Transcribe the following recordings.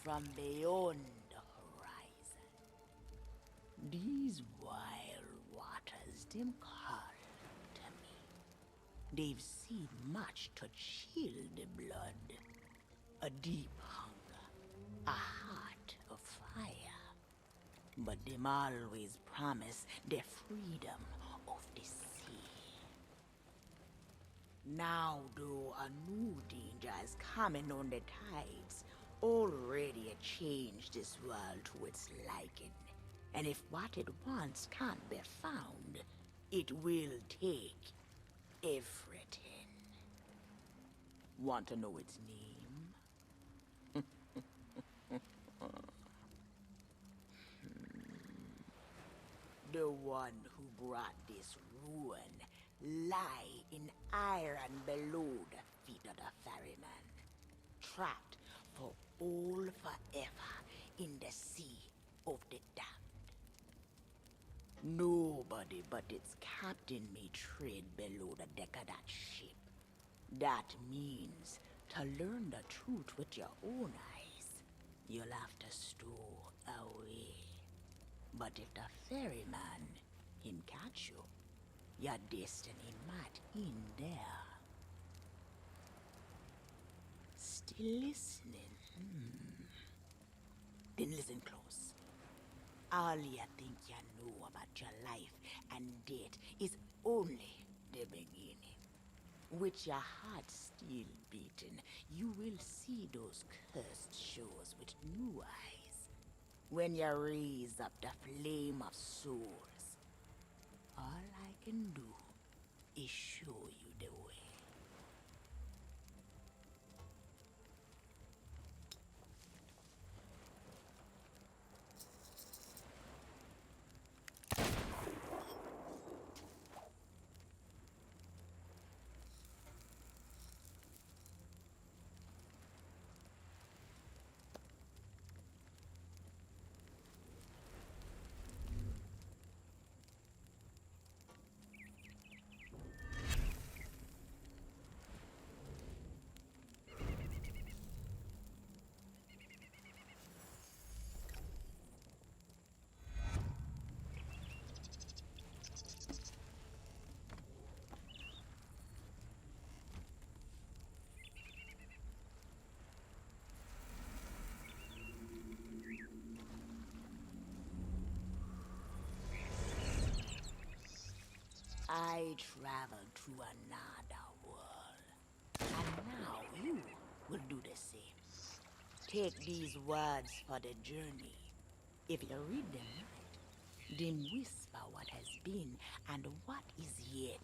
from beyond the horizon. These wild waters, them call to me. They've seen much to chill the blood. A deep hunger, a heart of fire. But them always promise the freedom of the sea. Now, though, a new danger is coming on the tides, already changed this world to its liking. And if what it wants can't be found, it will take everything. Want to know its name? The one who brought this ruin lie in iron below the feet of the ferryman, trapped for all forever in the sea of the damned. Nobody but its captain may tread below the deck of that ship. That means to learn the truth with your own eyes, you'll have to stow away. But if the ferryman, him catch you, your destiny might end there. Still listening? Then listen close. All you think you know about your life and death is only the beginning. With your heart still beating, you will see those cursed shores with new eyes. When you raise up the flame of souls, all I can do is show you the way. I traveled to another world, and now you will do the same. Take these words for the journey. If you read them right, then whisper what has been and what is yet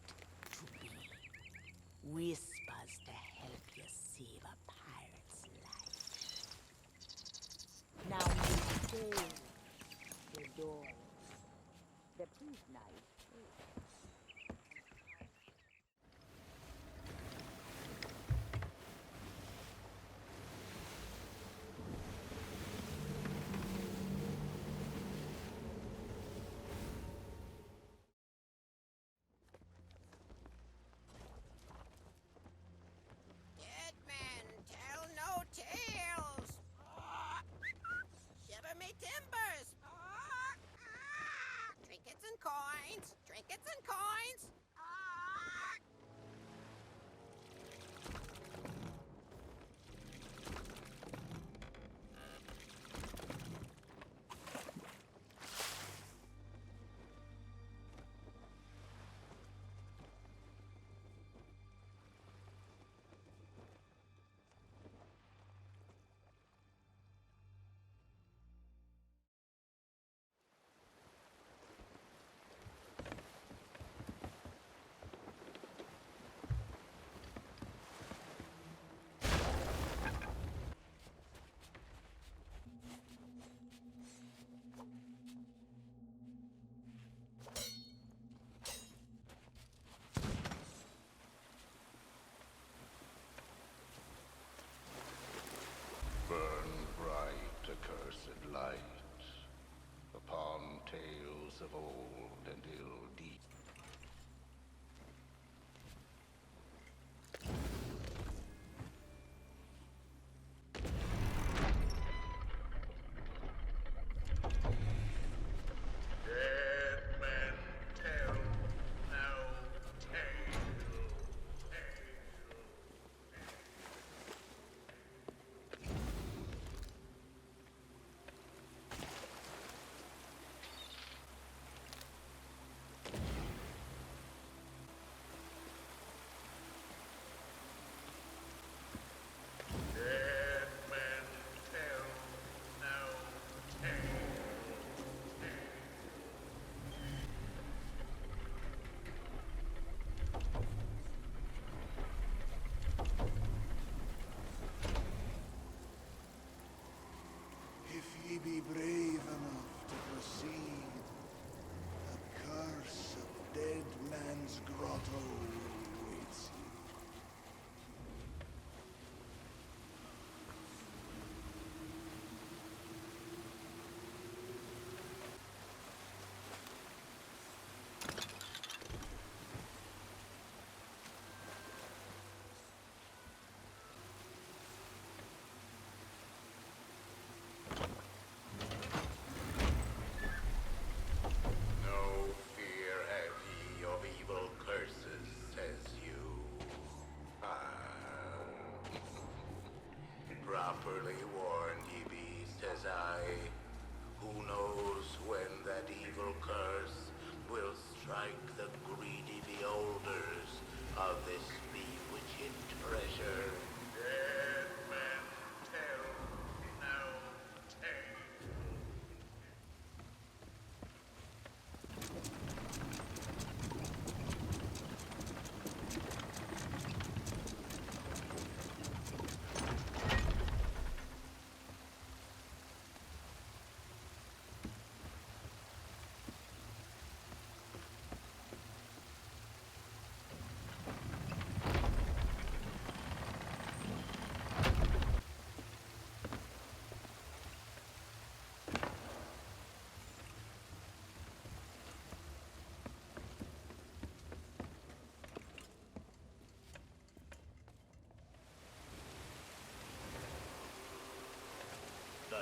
to be. Whispers to help you save a pirate's life. Now you say the door. The priest knight. Dead men tell no tales. Shiver me timbers.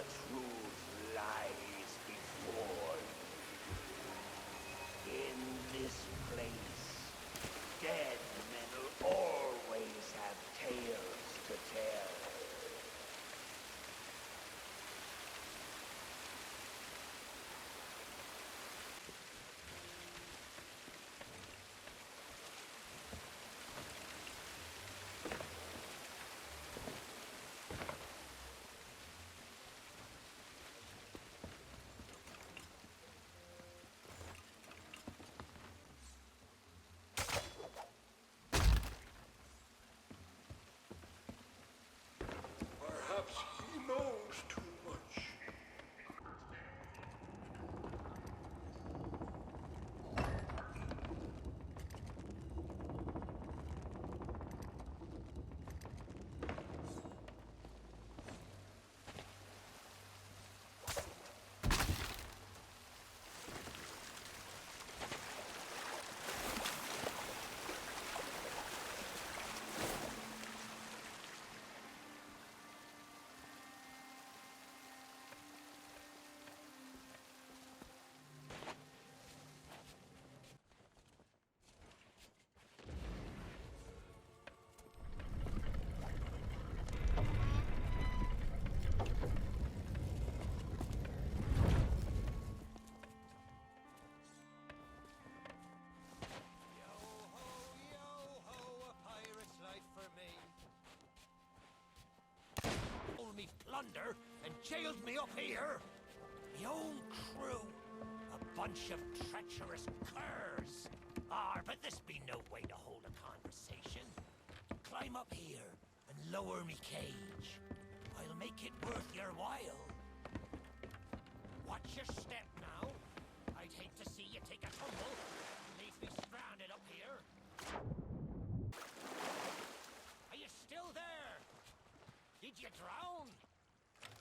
truth lies before you. In this place, dead men will always have tales to tell. Perhaps he knows too much. Me plunder and jailed me up here. My own crew. A bunch of treacherous curs. But this be no way to hold a conversation. Climb up here and lower me cage. I'll make it worth your while. Watch your step now. I'd hate to see you take a tumble and leave me stranded up here. Are you still there? Did you drown?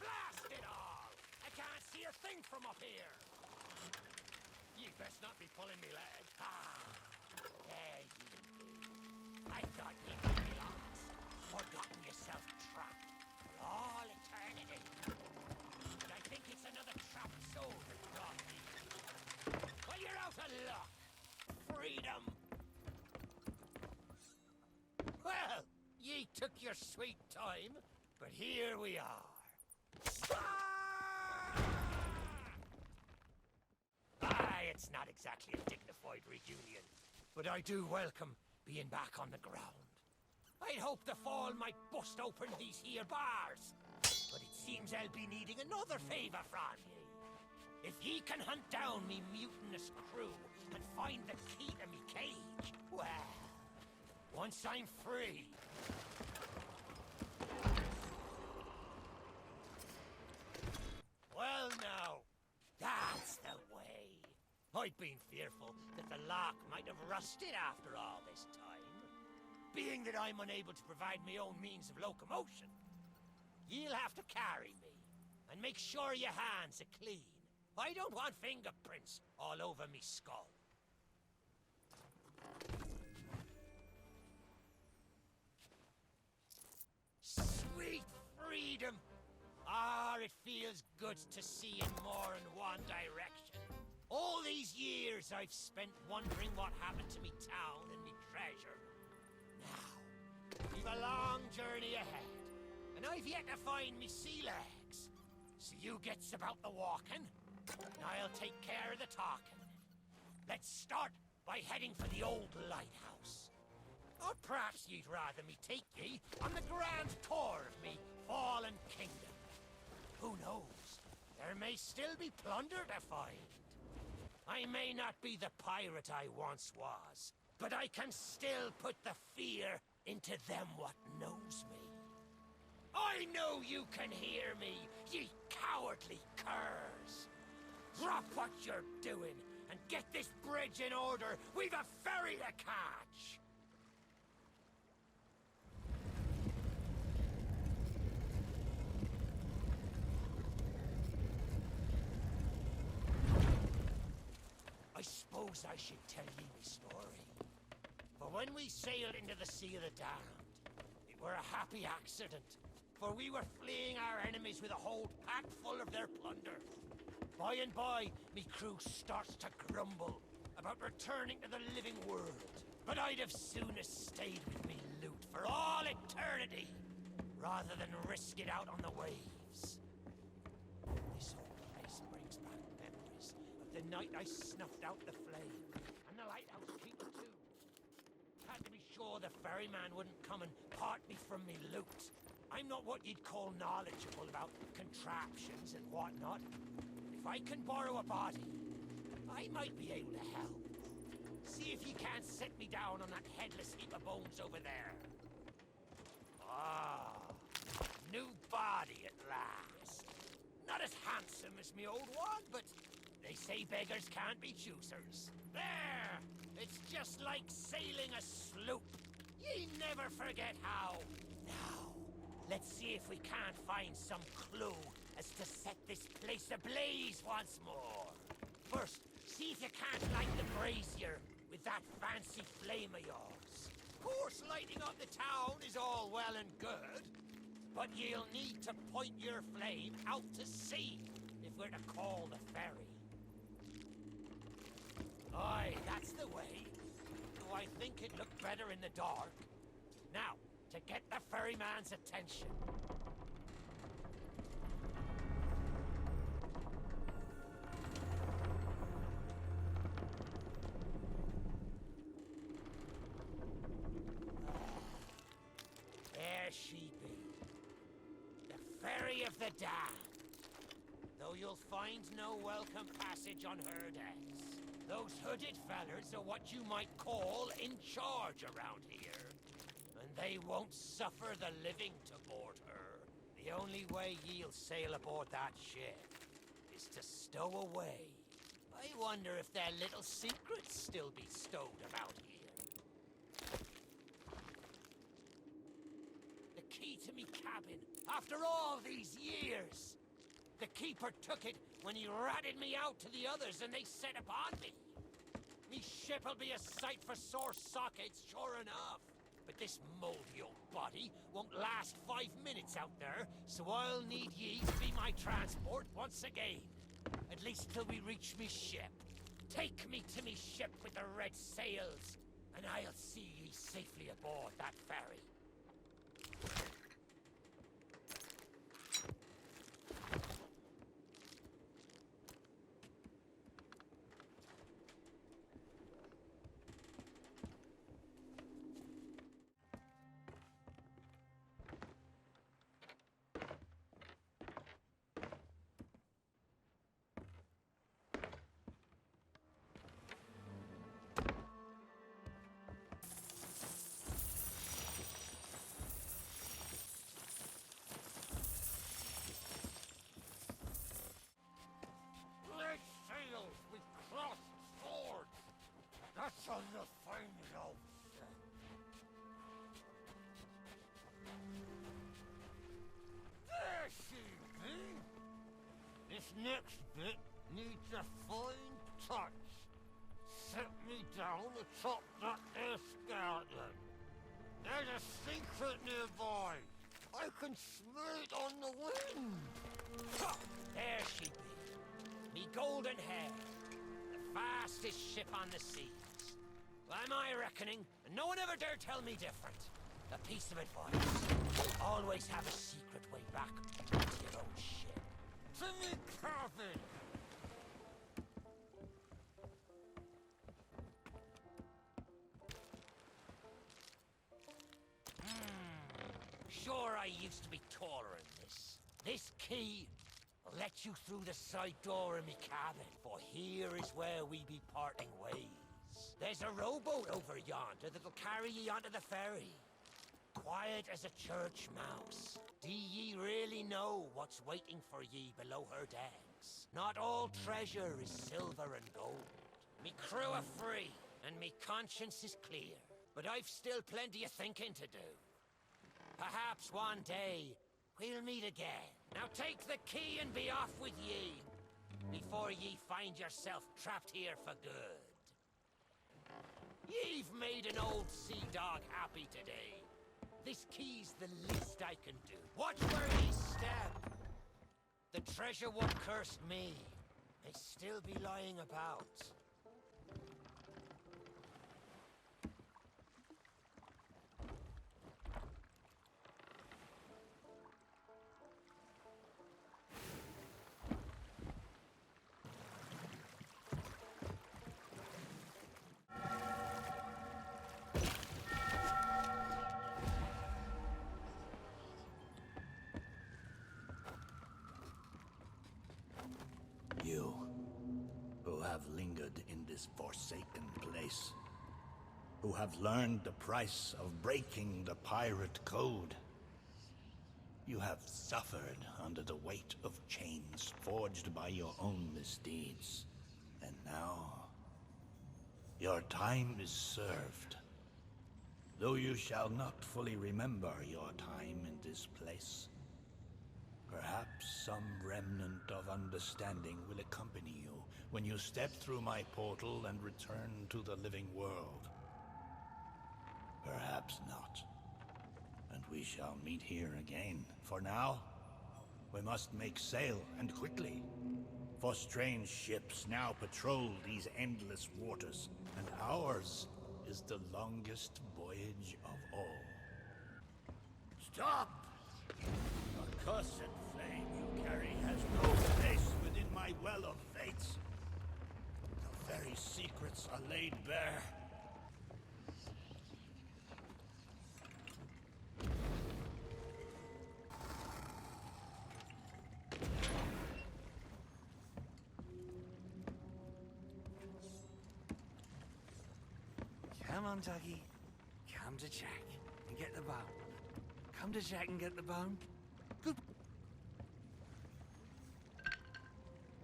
Blast it all! I can't see a thing from up here! You'd best not be pulling me leg. There you be. I thought you'd be lost, or gotten yourself trapped for all eternity. But I think it's another trapped soul that brought me. Well, you're out of luck. Freedom! Well, ye took your sweet time. But here we are. It's not exactly a dignified reunion, but I do welcome being back on the ground. I'd hoped the fall might bust open these here bars, but it seems I'll be needing another favour from ye. If ye can hunt down me mutinous crew and find the key to me cage, well, once I'm free, well now, that's the way. I'd been fearful that the lock might have rusted after all this time. Being that I'm unable to provide my own means of locomotion, you'll have to carry me, and make sure your hands are clean. I don't want fingerprints all over me skull. Sweet freedom! It feels good to see in more than one direction. All these years I've spent wondering what happened to me town and me treasure. Now, we've a long journey ahead, and I've yet to find me sea legs. So you gets about the walking, and I'll take care of the talking. Let's start by heading for the old lighthouse. Or perhaps you'd rather me take ye on the grand tour of me fallen kingdom. Who knows? There may still be plunder to find. I may not be the pirate I once was, but I can still put the fear into them what knows me. I know you can hear me, ye cowardly curs. Drop what you're doing and get this bridge in order. We've a ferry to catch. I suppose I should tell ye me story. For when we sailed into the Sea of the Damned, it were a happy accident. for we were fleeing our enemies with a hold packed full of their plunder. By and by, me crew starts to grumble about returning to the living world. But I'd have soonest stayed with me loot for all eternity, rather than risk it out on the waves. This whole place brings back memories of the night I snuffed out the flame, and the lighthouse keeper too. Had to be sure the ferryman wouldn't come and part me from me loot. I'm not what you'd call knowledgeable about contraptions and whatnot. If I can borrow a body, I might be able to help. See if you can't set me down on that headless heap of bones over there. Ah, new body at last. Not as handsome as me old one, but they say beggars can't be choosers. There! It's just like sailing a sloop. Ye never forget how. Now, let's see if we can't find some clue as to set this place ablaze once more. First, see if you can't light the brazier with that fancy flame of yours. Of course, lighting up the town is all well and good, but you'll need to point your flame out to sea if we're to call the ferry. Aye, that's the way. Though I think it'd look better in the dark. Now, to get the ferryman's attention. There she be. The ferry of the damned. Though you'll find no welcome passage on her decks. Those hooded fellers are what you might call in charge around here. And they won't suffer the living to board her. The only way ye'll sail aboard that ship is to stow away. I wonder if their little secrets still be stowed about here. The key to me cabin, after all these years! The keeper took it when he ratted me out to the others and they set upon me. Me ship'll be a sight for sore sockets, sure enough. But this moldy old body won't last 5 minutes out there, so I'll need ye to be my transport once again. At least till we reach me ship. Take me to me ship with the red sails, and I'll see ye safely aboard that ferry. Red sails with crossed swords. That's on the fine outfit. There she be. This next bit needs a fine touch. Set me down atop that there skeleton. There's a secret nearby. I can smell it on the wind. Ha! There she be. Me golden hair. The fastest ship on the seas. By my reckoning, and no one ever dare tell me different. A piece of advice. Always have a secret way back to your own ship. To me cabin! Sure, I used to be taller than this. This key will let you through the side door of me cabin, for here is where we be parting ways. There's a rowboat over yonder that'll carry ye onto the ferry. Quiet as a church mouse. Do ye really know what's waiting for ye below her decks? Not all treasure is silver and gold. Me crew are free, and me conscience is clear. But I've still plenty of thinking to do. Perhaps one day, we'll meet again. Now take the key and be off with ye, before ye find yourself trapped here for good. Ye've made an old sea dog happy today. This key's the least I can do. Watch where ye step. The treasure what cursed me may still be lying about. You, who have lingered in this forsaken place, who have learned the price of breaking the pirate code, you have suffered under the weight of chains forged by your own misdeeds. And now, your time is served. Though you shall not fully remember your time in this place, perhaps some remnant of understanding will accompany you when you step through my portal and return to the living world. Perhaps not. And we shall meet here again. For now, we must make sail, and quickly. For strange ships now patrol these endless waters, and ours is the longest voyage of all. Stop! The cursed flame you carry has no place within my well of fates. The very secrets are laid bare. Come on, Dougie. Come to Jack and get the bone. Come to Jack and get the bone. Good.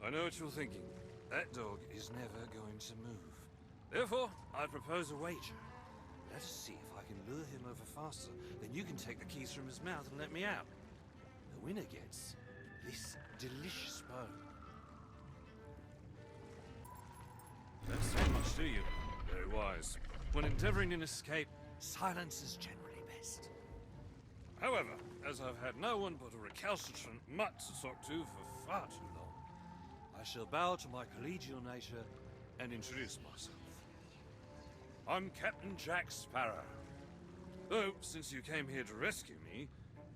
I know what you're thinking. That dog is never going to move. Therefore, I propose a wager. Let us see if I can lure him over faster than you can take the keys from his mouth and let me out. The winner gets this delicious bone. Don't say much, do you? Very wise. When endeavoring an escape, silence is generally best. However, as I've had no one but a recalcitrant mutt to talk to for far too long, I shall bow to my collegial nature and introduce myself. I'm Captain Jack Sparrow. Though, since you came here to rescue me,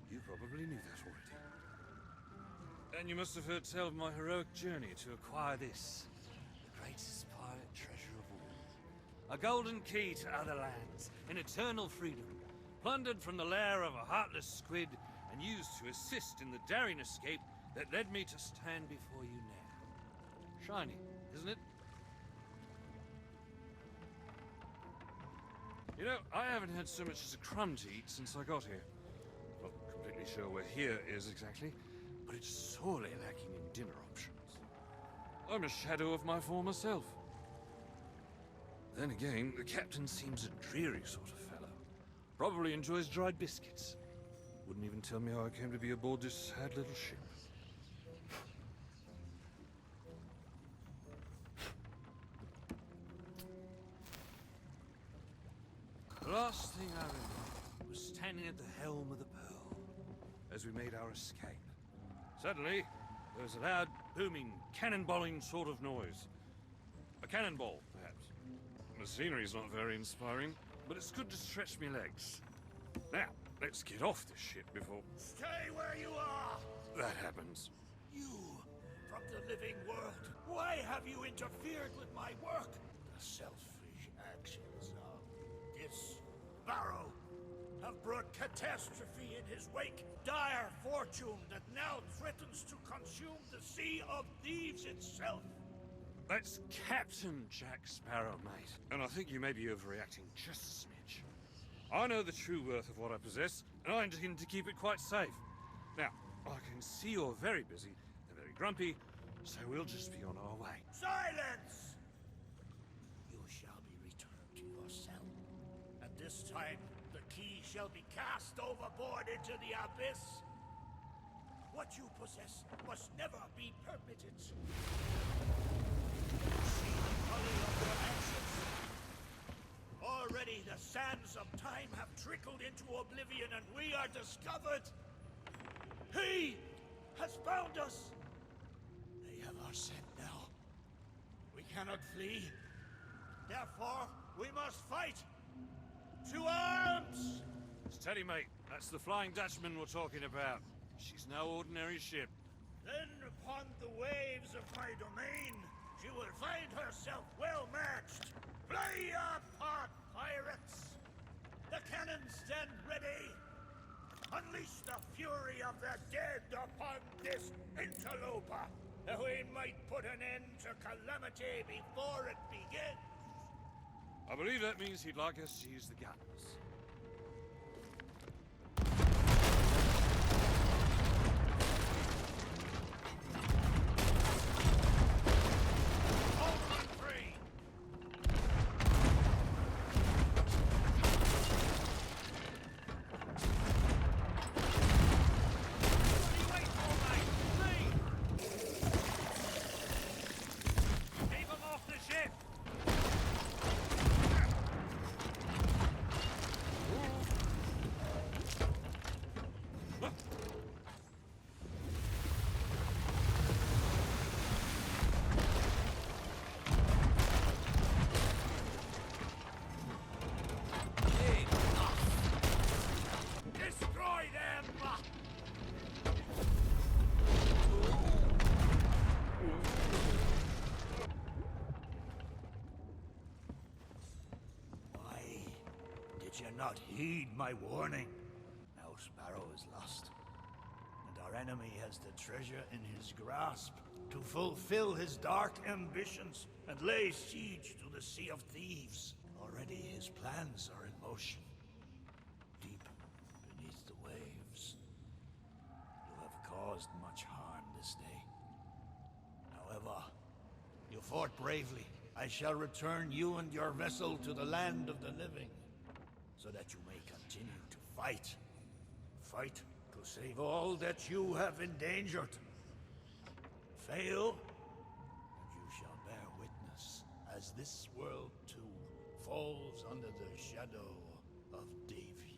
you probably knew that already. And you must have heard tell of my heroic journey to acquire this, the greatest pirate treasure of all. A golden key to other lands, an eternal freedom, plundered from the lair of a heartless squid and used to assist in the daring escape that led me to stand before you now. Shiny, isn't it? You know, I haven't had so much as a crumb to eat since I got here. Not completely sure where here is exactly, but it's sorely lacking in dinner options. I'm a shadow of my former self. Then again, the captain seems a dreary sort of fellow. Probably enjoys dried biscuits. Wouldn't even tell me how I came to be aboard this sad little ship. The last thing I remember was standing at the helm of the Pearl as we made our escape. Suddenly, there was a loud, booming, cannonballing sort of noise. A cannonball, perhaps. The scenery's not very inspiring, but it's good to stretch me legs. Now, let's get off this ship before... Stay where you are! that happens. You, from the living world, why have you interfered with my work? The selfish actions of this Barrow have brought catastrophe in his wake. Dire fortune that now threatens to consume the Sea of Thieves itself. That's Captain Jack Sparrow, mate. And I think you may be overreacting just a smidge. I know the true worth of what I possess, and I intend to keep it quite safe. Now, I can see you're very busy and very grumpy, so we'll just be on our way. Silence! You shall be returned to your cell. At this time, the key shall be cast overboard into the abyss. What you possess must never be permitted. See the color of your actions. Already the sands of time have trickled into oblivion and we are discovered. He has found us. They have our scent now. We cannot flee. Therefore, we must fight. To arms! Steady, mate. That's the Flying Dutchman we're talking about. She's no ordinary ship. Then upon the waves of my domain, she will find herself well matched. Fly apart, pirates! The cannons stand ready. Unleash the fury of the dead upon this interloper, that we might put an end to calamity before it begins. I believe that means he'd like us to use the guns. Did you not heed my warning? Now Sparrow is lost, and our enemy has the treasure in his grasp to fulfill his dark ambitions and lay siege to the Sea of Thieves. Already his plans are in motion, deep beneath the waves. You have caused much harm this day. However, you fought bravely. I shall return you and your vessel to the land of the living, so that you may continue to fight. Fight to save all that you have endangered. Fail, and you shall bear witness as this world too falls under the shadow of Thieves.